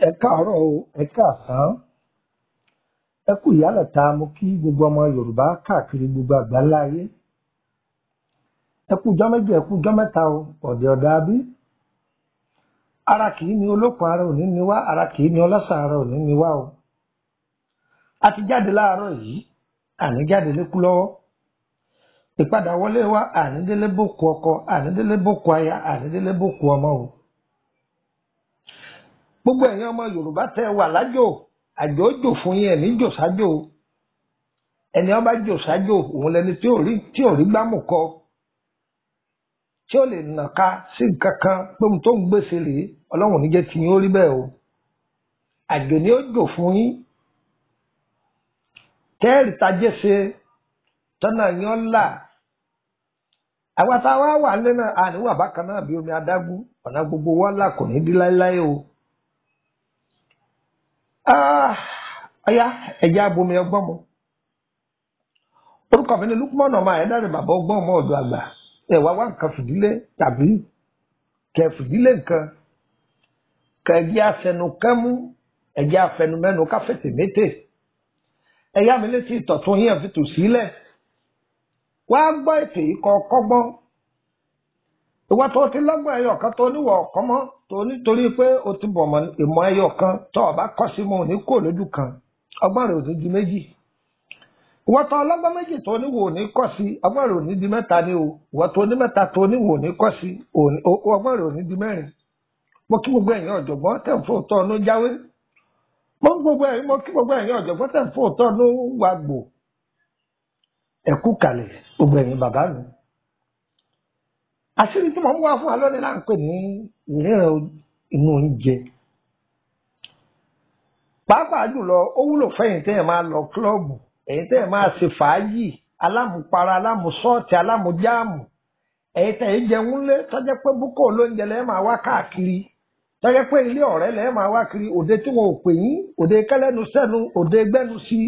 Ẹ káàárọ̀ o, ẹ káàsán, ẹ kú ìyálẹ̀ta mo kí gbogbo ọmọ Yorùbá káàkiri gbogbo àgbáńlá ayé. Ẹ kú ọjọ́ méjì, ẹ kú ọjọ́ mẹ́ta o, ọ̀dẹ̀ ọ̀dà bí. Ara kì í ní olókun ara òní ni wá, ara kì í ní ọlọ́sà ara òní ni wá o. A ti jáde láàárọ̀ yìí, àní jáde lékú lọ́wọ́. Ìpadà wọlé wa àní délé bòkú ọkọ, àní délé bòkú aya, àní délé bòkú ọmọ o. Gbogbo ẹ̀yin ọmọ Yorùbá tẹ́ wà lájò, àjò jò fún yín ẹ̀mí jò sájò. Ẹni ó bá jò sájò òun lẹni tí ò rí gbámù kọ, tí ó lè nàka sí nǹkan kan pé mo tó ń gbèsè rèé, Ọlọ́run ní jẹ́ tí yín ó rí bẹ́ẹ̀ o. Àjò ni ó jò fún yín. Kẹ́ẹ̀rì tajé ṣe tọ́nà yín ó là. Àwa tá a wá wà nílé náà àníwà bákan náà bí omi adágún, ọ̀nà gbogbo wa là kò ní dí láéláé o. Ọya ẹ̀jẹ̀ abomi ọgbọ́n mu. Orúkọ mi ni Lukman ọmọ Ayédáre bàbá ọgbọ́n ọmọ ọ̀dọ̀ àgbà. Ẹ wá nǹkan fìdílé tàbí kẹ fìdílé nǹkan. Kẹ ẹ̀jẹ̀ afẹnu kẹ́mú, ẹ̀jẹ̀ afẹnu mẹ́nu káfẹ́tì mété. Ẹ̀yà mi létí ìtọ̀tún yín fi tò sílẹ̀. Wá gbọ́ ètò yìí kọ́ kọ́gbọ́n. Ìwọ́n tó ti lọ́gbọ́n ẹyọ kan tó níwọ̀ ọ̀kan mọ́ tó nítorí pé o ti bọ̀ mọ́ ìmọ̀ ẹyọ kan tó o bá kọ́ sí mọ́ ní kò lójú kan ọgbọ́n rẹ̀ ò ní di méjì. Ìwọ́n tó ọlọ́gbọ́n méjì tó níwò ní kọ́ sí ọgbọ́n rẹ̀ ò ní di mẹ́ta ni o. Ìwọ́n tó ní mẹ́ta tó níwò ní kọ́ sí ọgbọ́n rẹ̀ ò ní di mẹ́rin. Mo kí gbogbo ẹ̀yin ọ̀jọ̀gbọ́n tẹ̀ ń fòótọ́ ló jáwé. Mo kí gbogbo ẹ̀yin ọ̀jọ̀gbọ́n tẹ̀ ń fòótọ́ ló wà gbò. Ẹ kú kalẹ̀ gbogbo ẹ̀yin bàbá mi. Àṣírí tí mo ń wá fún wa lónìí là ń pè ní ìríran inú oúnjẹ. Pàápàá jùlọ ó wúlò fẹ́yìn tẹ́yìn máa lọ kílọ̀bù, ẹ̀yin tẹ́yìn máa ṣe fàájì, alámùpara, alámùsọ́ọ̀tì, alámùjáàmù, ẹ̀yin tẹ́yìn jẹun lé tọ́jẹ́ pé búkọ̀ olóúnjẹ lẹ́ẹ̀ máa wá káàkiri, tọ́jẹ́ pé ilé ọ̀rẹ́ lẹ́ẹ̀ máa wá kiri, òde tí wọn ò pè yín, òde kẹ́lẹ́nu sẹ́nu, òde gbẹ́nu sí,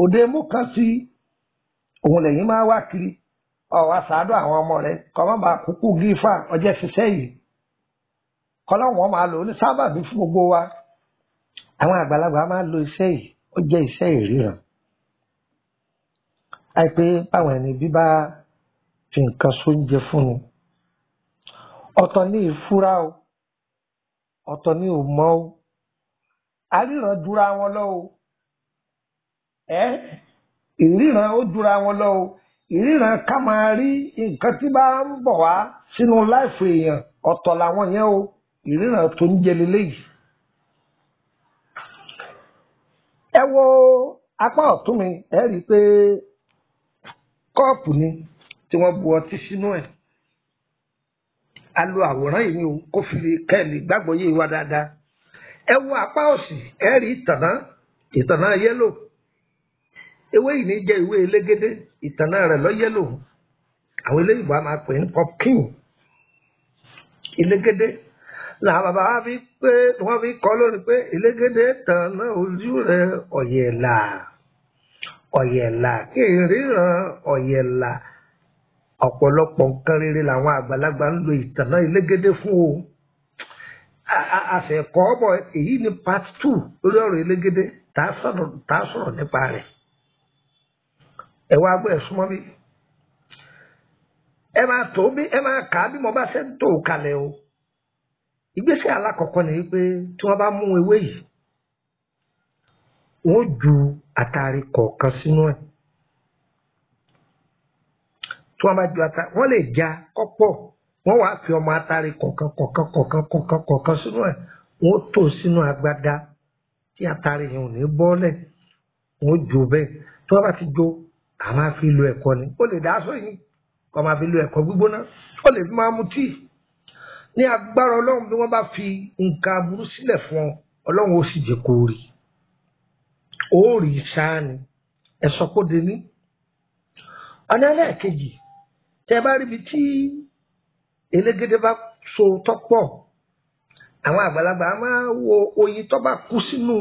òde múkan sí, òun lẹ́yìn máa wá kiri. Ọ̀wá sàádọ àwọn ọmọ rẹ̀ kọ́ má bàa kúkú gífà ọjọ́ ṣiṣẹ́ yìí kọ́lọ́wọ́n máa lò ó ní sábàbí fún gbogbo wa. Àwọn àgbàlagbà máa lo iṣẹ́ yìí ó jẹ́ iṣẹ́ ìríran. Àìpé báwọn ẹni bí bá fi nǹkan sóúnjẹ fún ni ọ̀tọ̀ ní ìfúra o, ọ̀tọ̀ ní òmọ́ o, àríran dúra wọn lọ o, ìríran ó dúra wọn lọ o. Ìríran ká máa rí nǹkan tí bá ń bọ̀ wá sínú láìfò èèyàn ọ̀tọ̀ làwọn yẹn o. Ìríran tó ń jẹ leléyìí. Ẹ wo apá ọ̀tún mi ẹ rí i pé kọ́ọ̀pù ni tí wọ́n bu ọtí sínú ẹ̀. A lo àwòrán yìí ni o kó fi kẹ́ẹ̀lì gbàgbọ́ yé wa dáadáa. Ẹ wo apá òsì ẹ rí ìtànná yẹ́lò. Ewé yìí ní jẹ́ ìwé elégédé, ìtànná rẹ̀ lọ yẹ́lò. Àwọn eléyìí bá máa pè ní pumpkin. Elégédé làwọn bàbá wa fi pé wọ́n fi kọ́ lónìí pé elégédé tànná ojú rẹ̀ ọ̀yẹ̀là ọ̀yẹ̀là kí ìríran ọ̀yẹ̀là. Ọ̀pọ̀lọpọ̀ nǹkan rere làwọn àgbàlagbà ń lo ìtànná elégédé fún o. Àṣẹ̀kọ́ ọ̀bọ̀ èyí ni part 2 lórí ọ̀rọ̀ elégédé tá a sọ̀rọ̀ nípa rẹ̀. Ẹ wá gbọ́ ẹ súnmọ́ bí ẹ máa tó bí ẹ máa kà á bí mo bá ṣe ń tó kalẹ̀ o. Ìgbésẹ̀ alákọ̀ọ́kọ́ ni pé tí wọ́n bá mú ewé yìí wọ́n ju àtàrí kọ̀ọ̀kan sínú ẹ̀. Tí wọ́n bá ju àtàrí wọ́n lè já kọ́pọ̀ wọ́n wàá fi ọmọ àtàrí kọ̀ọ̀kan sínú ẹ̀. Wọ́n tò sínú agbada tí àtàrí yẹn ò ní bọ́lẹ̀. Wọ́n jó bẹ́ẹ̀ tí wọ́n bá ti jó a máa fi lo ẹ̀kọ ni ó lè dá aṣọ yìí kó máa fi lo ẹ̀kọ gbígbóná ó lè fi máa mu tíì. Ní agbára Ọlọ́run bí wọ́n bá fi nǹkan aburú sílẹ̀ fún ọ Ọlọ́run ó sì jẹ́ kó rí ó rí sáà ni ẹ sọ kó di ní. ọ̀nà ẹlẹ́ẹ̀kejì tẹ́ bá rí ibi tí elégédé bá so tọ́pọ̀ àwọn àgbàlagbà máa wo oyin tó bá kú sínú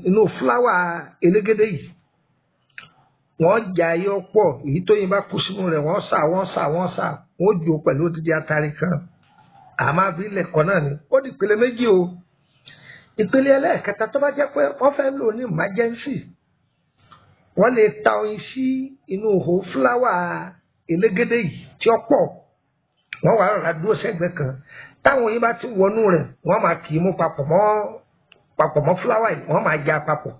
inú fúláwà elégédé yìí wọ́n jà yọ pọ̀ èyí tó yin bá kú sínú rẹ̀ wọ́n sà wọ́n jò pẹ̀lú odidi atari kan àmọ́ àbí ilẹ̀kọ̀ náà ni ó di ìpele méjì o. ìpele ẹlẹ́ẹ̀kẹta tó bá jẹ́ pé wọ́n fẹ́ lò ní emergency wọ́n lè ta oyin sí inú ihò fúláwà elégédé yìí tí ó pọ̀ wọ́n wà rọra dúró sẹ́gbẹ̀ẹ́ kan táwọn oyin bá ti wọnú rẹ̀ wọ́n máa kì í mú papọ̀ mọ́ fúláwà yìí wọ́n máa já papọ̀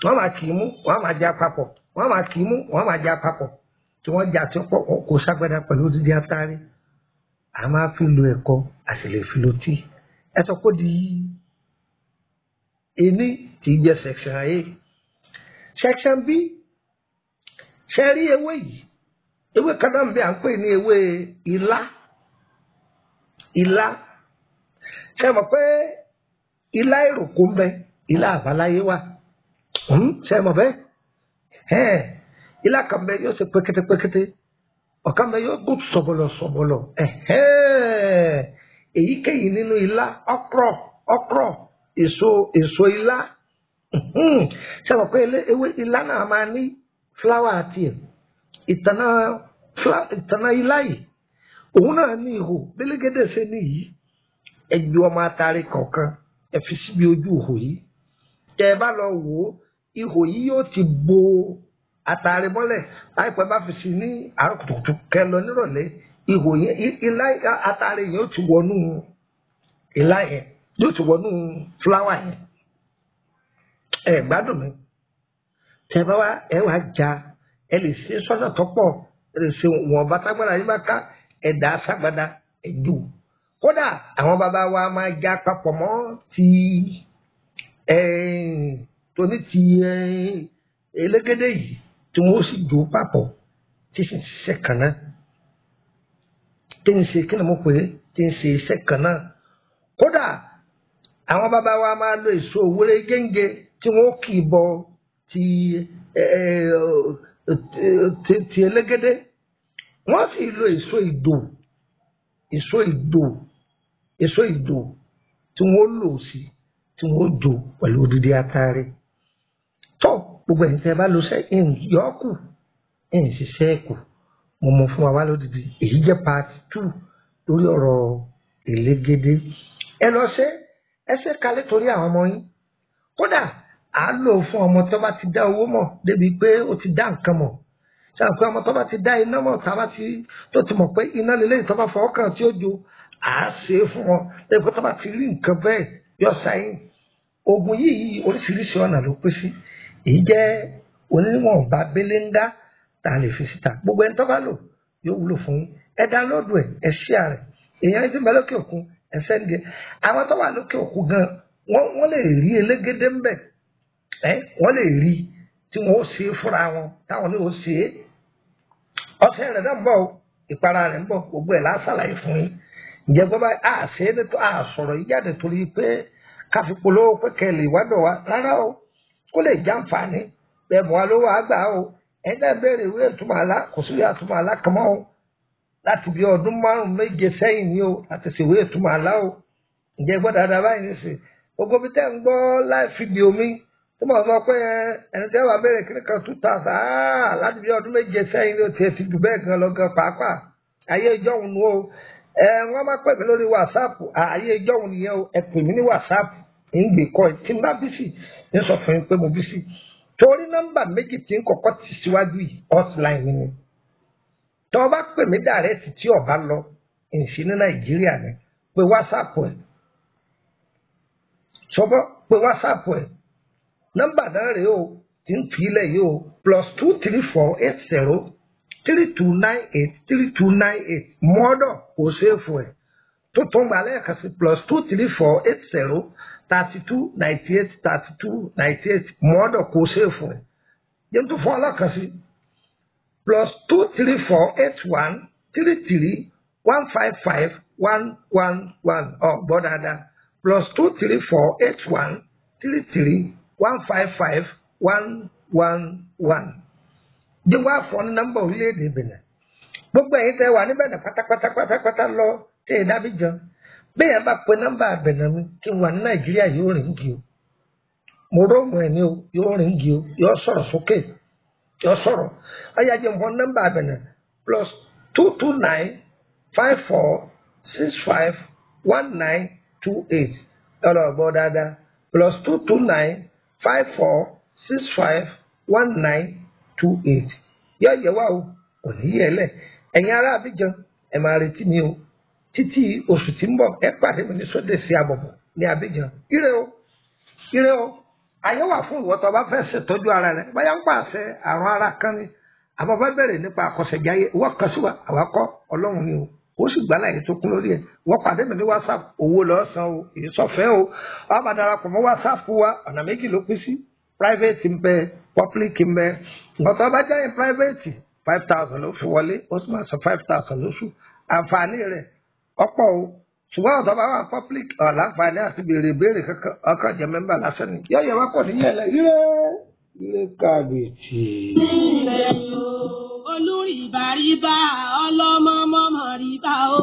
wọ́n máa kì í mú wọ́n máa já papọ̀ wọ́n máa kì í mú wọ́n máa já papọ̀ tí wọ́n já tí ó pọ̀ wọn kò ságbádá pẹ̀lú odidi atari a máa fi lo ẹ̀kọ a sì lè fi lo tíì ẹ sọ pé di ení tí í jẹ́ section A. section B ṣe rí ewé yìí ewé kan náà ń bẹ à ń pè ní ewé ilá ṣe mọ̀ pé ilá ìrókò ń bẹ ilá àbáláyé wà ṣe mọ̀ bẹ́ẹ̀ ilá kan bẹ yóò ṣe pékété ọ̀kan bẹ yóò gùn sọ̀bọ̀lọ̀ èyíkéyìí nínú ilá ọkrọ̀ èso ilá ṣe mọ̀ pé ewé ilá náà máa ní fúláwà àti ẹ̀ ìtànà ilá yìí òun náà ní ihò bélégédé ṣe níyìí ẹgbẹ́ ọmọ atari kọ̀ọ̀kan ẹ fi síbi ojú ihò yìí tẹ́ ẹ bá lọ wò ó ihò yìí yóò ti bo atari mọ́lẹ̀ láìpẹ́ bá fi sí ní àárọ̀ kùtùkùtù kẹ́ lọ nírọ̀lẹ́ ihò yẹn ilá atari yẹn yóò ti wọnú ilá yẹn yóò ti wọnú fúláwà yẹn ẹ gbádùn mi tẹ́ bá wá ẹ wá já ẹ lè ṣe sọ́nà tó pọ̀ ẹ lè ṣe wọ̀n bàtàgbàdà yìí bá ká ẹ̀dá ságbádá ẹ̀dù kódà àwọn bàbá wa máa já papọ̀ mọ́ ti tóní ti elégédé yìí tí wọ́n sì jò papọ̀ tí sì ń ṣiṣẹ́ kan náà tí ń ṣe kí ni mo pè é tí ń ṣe iṣẹ́ kan náà kódà àwọn bàbá wa máa lo èso òwúrẹ́ gẹ́ngẹ́ tí wọ́n kì í bọ ti elégédé wọ́n sì lo èso ìdò tí wọ́n lò sí tí wọ́n jò pẹ̀lú odidi atare tó gbogbo ẹ̀yin tẹ́ bá lo ṣe yọ̀ọ́kù ẹ̀yin ṣiṣẹ́ ẹ̀kù mo mọ fún wa wá lódìdí èyí jẹ́ part 2 lórí ọ̀rọ̀ elégédé ẹ lọ ṣe ẹsẹ kalẹ̀ torí àwọn ọmọ yín kódà à ń lò fún ọmọ tó bá ti dá owó mọ̀ débi pé ó ti dá nǹkan mọ̀ ṣáà pé ọmọ tó bá ti dá iná mọ̀ tó ti mọ̀ pé iná lélẹ́yìn tó bá fọwọ́ kàn tí ó jo à á ṣe é fún wọn débi pé tó bá ti rí nǹkan bẹ́ẹ̀ yọ sáyìn oògùn yìí oríṣiríṣi ọ̀nà ló pín sí èyí jẹ́ oníwọ̀nba belenga tá a lè fi síta gbogbo ẹni tó bá lò yóò wúlò fún yín ẹ dánlóòdù ẹ share rẹ̀ èèyàn ti bẹ lókè òkun ẹ sẹ́ndì àwọn tó wà lókè òkun gan wọ́n lè rí elégédé ń bẹ̀ wọ́n lè rí tí wọ́n ó ṣe é fúnra wọn táwọn ní ó ṣe é ọṣẹ rẹ̀ náà ń bọ̀ ìpara rẹ̀ ń bọ̀ gbogbo ẹ̀ lásàlàyé fún yín ǹjẹ́ gbọ́ báyìí àṣẹ nítorí àsọ̀rọ̀ yìí jáde torí pé káfípolówó pé kẹlẹ̀ ìwádọ̀ wa rárá o kó lè jàǹfààní bẹ́ẹ̀ mọ́ wa lówó àgbà o ẹ̀dá béèrè ìwé ìtumọ̀ àlá kò sí ìwé ìtumọ̀ àlá kan mọ́ o láti bí ọdún 5-7 sẹ́yìn ni o láti ṣèwé ìtumọ̀ àlá o ǹjẹ́ gbọ́ dáadáa báyìí nísìnyí gbogbo bí tẹ́ ń gbọ́ láì fídíò mi tó mọ̀ sọ pé ẹni tẹ́ wà béèrè kíní kan 2000 láti bí ọdún 7 sẹ́yìn ni o tiẹ̀ ti jù bẹ́ẹ̀ gan lọ gan pàápàá ayé ìjọ́hun nu o wọ́n máa pè mí lórí WhatsApp ayé ìjọ́hun nìyẹn o ẹ pè mí ní WhatsApp ń gbé kọ́ ẹ tí n bá bí sí ń sọ fún yín pé mo bí sí torí nọ́mbà méjì tí ń kọ́kọ́ ti síwájú yìí hotline mi ni tí wọ́n bá pè mí dàrẹ́tì tí ọba lọ ìṣí ní Nàìjíríà ni pé WhatsApp ẹ̀ sọ́bọ́ pé WhatsApp ẹ̀ nọ́mbà náà rèé o tí ń fi ilẹ̀ yìí o +23480 3298 mọ́dọ̀ kò ṣeéfù ẹ̀ tó tó ń gbà lẹ́ẹ̀kan sí +23480 3298 mọ́dọ̀ kò ṣeéfù ẹ̀ yẹn tó fún ọlọ́kan sí +23481 33155111 gbọ́ dáadáa +23481 33155111 1111. Jẹ́ wá fọ́ ní nọ́mbà orílẹ̀-èdè Benin. Gbogbo ẹ̀yin tẹ́ wà níbẹ̀ náà pátápátá lọ tẹ́ ẹ dábí jọ. Bẹ́ẹ̀ bá pe nọ́mbà Benin mi kí n wà ní Nàìjíríà yóò rìn gí o. Mo róòmù ẹ̀ ní o yóò rìn gí o yóò sọ̀rọ̀ sókè yóò sọ̀rọ̀. Ọ̀yà jẹ́ mọ́ nọ́mbà Benin +22954651928. Ọ̀rọ̀ ọ̀gbọ́n dáadáa +22954651928. Yóò yẹ wá o kò ní yẹ lẹ̀. Ẹ̀yin ará Abidjan ẹ máa retí mi o títí oṣù tí ń bọ̀ ẹ pàdé mi ní Sódèsí Àbọ̀bọ̀ ní Abidjan. Ire o ire o ayé wà fún ìwọ tó bá fẹ́ ṣètọ́jú ara rẹ báyà ń pàṣẹ àrùn ara kan ni àmọ́ bá bẹ̀rẹ̀ nípa àkọsẹ̀jáyé wọ́n kan sí wa àwa kọ́ Ọlọ́run ni o ó sì gbà láyé tó kún lórí ẹ̀ wọ́n pàdé mi ní WhatsApp owó lọ́sàn o èyí sọ̀fẹ́ o wọ́n bá darapọ̀ mọ́ WhatsApp wa ọ̀nà méjì ló pín sí private ń bẹ public ń bẹ nǹkan tó bá jáde private 5,000 ló fi wọlé ó sì máa san 5,000 lóṣù àǹfààní rẹ̀ ọ̀pọ̀ o ṣùgbọ́n ọ̀dọ́ bá wà public ọ̀làǹfààní àti béèrè ìbéèrè kankan ọkàn jẹ́ mẹ́mbà lásán ni yọ̀yẹ̀ wá pọ̀ níyẹn lẹ ilé kábíyèsí. olùrìbàrìbà ọlọ́mọ mọ́mọ́ rìbá o.